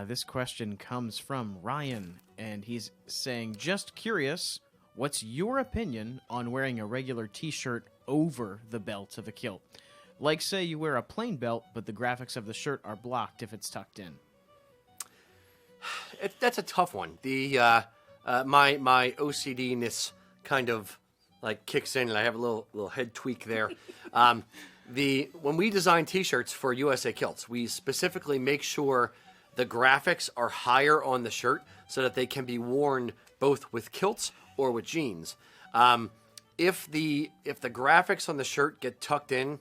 This question comes from Ryan, and he's saying, just curious, what's your opinion on wearing a regular t-shirt over the belt of a kilt? Like, say you wear a plain belt, but the graphics of the shirt are blocked if it's tucked in. That's a tough one. The my OCD-ness kind of like kicks in, and I have a little head tweak there. When we design T-shirts for USA Kilts, we specifically make sure the graphics are higher on the shirt so that they can be worn both with kilts or with jeans. If the graphics on the shirt get tucked in,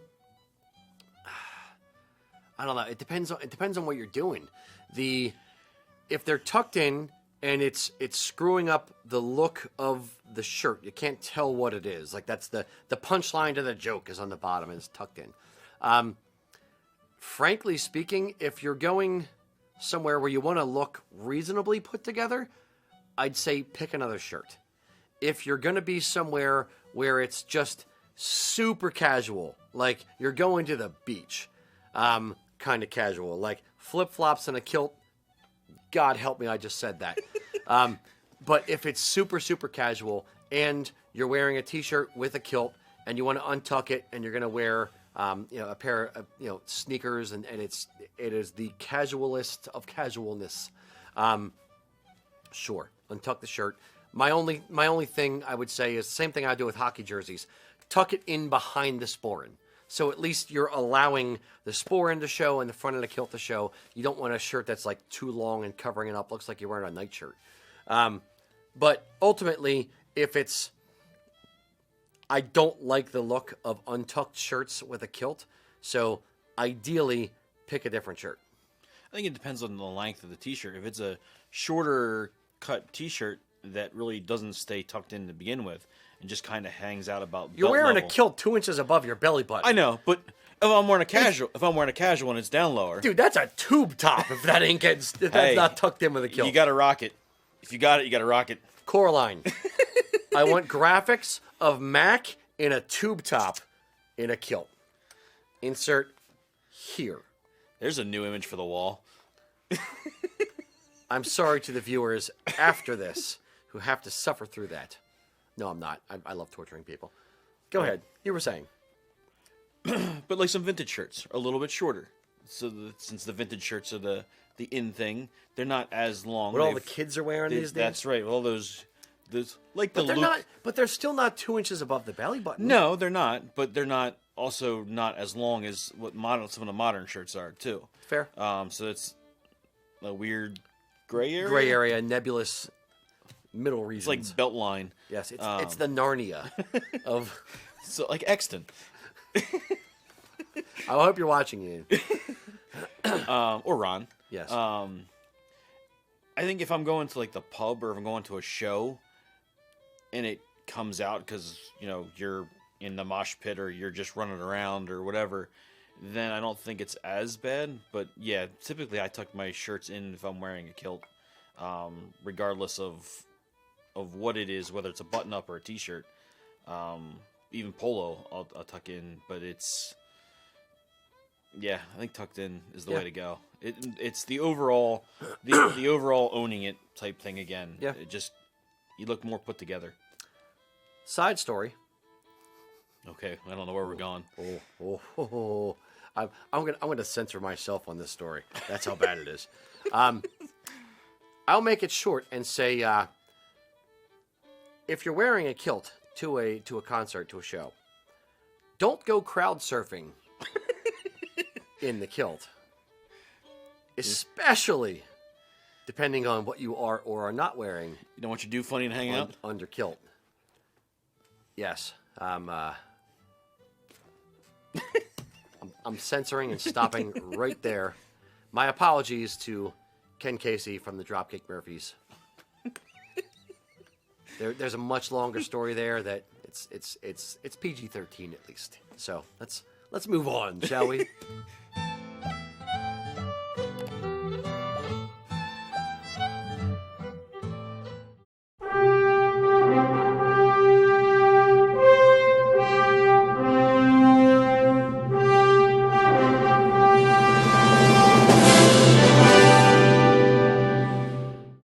I don't know. It depends on what you're doing. If they're tucked in and it's screwing up the look of the shirt, you can't tell what it is. Like that's the punchline to the joke is on the bottom and it's tucked in. Frankly speaking, if you're going somewhere where you want to look reasonably put together, I'd say pick another shirt. If you're going to be somewhere where it's just super casual, like you're going to the beach, kind of casual, like flip-flops and a kilt, God help me, I just said that. But if it's super, super casual and you're wearing a t-shirt with a kilt and you want to untuck it and you're going to wear a pair of sneakers and it is the casualist of casualness, sure, untuck the shirt. My only thing I would say is the same thing I do with hockey jerseys. Tuck it in behind the sporran. So at least you're allowing the sporran to show and the front of the kilt to show. You don't want a shirt that's like too long and covering it up. Looks like you're wearing a nightshirt. But ultimately, I don't like the look of untucked shirts with a kilt. So ideally, pick a different shirt. I think it depends on the length of the t-shirt. If it's a shorter cut t-shirt that really doesn't stay tucked in to begin with and just kind of hangs out about you're belt wearing level. a kilt 2 inches above your belly button. I know, but if I'm wearing a casual and it's down lower, dude, that's a tube top. If that's not tucked in with a kilt, you got to rock it. If you got it, you got to rock it. Coraline, I want graphics of Mac in a tube top in a kilt. Insert here. There's a new image for the wall. I'm sorry to the viewers after this who have to suffer through that. No, I'm not. I love torturing people. Go ahead. You were saying. But like some vintage shirts are a little bit shorter. So since the vintage shirts are the in thing, they're not as long. What all the kids are wearing these days? That's right. All those like but the they're loop. not. But they're still not 2 inches above the belly button. No, they're not. But they're not also not as long as what some of the modern shirts are too. Fair. So it's a weird gray area. Gray area, nebulous middle regions. It's like belt line. Yes, it's the Narnia of. So like Exton. I hope you're watching, Ian. Or Ron. Yes. I think if I'm going to like the pub or if I'm going to a show, and it comes out because you're in the mosh pit or you're just running around or whatever, then I don't think it's as bad. But yeah, typically I tuck my shirts in if I'm wearing a kilt, regardless of what it is, whether it's a button up or a t-shirt. Even polo, I'll tuck in, but it's. Yeah, I think tucked in is the way to go. It's the overall, the overall owning it type thing again. Yeah. It just you look more put together. Side story. Okay, I don't know where we're going. I'm gonna censor myself on this story. That's how bad it is. I'll make it short and say, if you're wearing a kilt to a concert, to a show, don't go crowd surfing in the kilt. Especially depending on what you are or are not wearing. You don't want you to do funny and hang out? Under kilt. Yes. I'm censoring and stopping right there. My apologies to Ken Casey from the Dropkick Murphys. There's a much longer story there that it's PG-13 at least. So let's move on, shall we?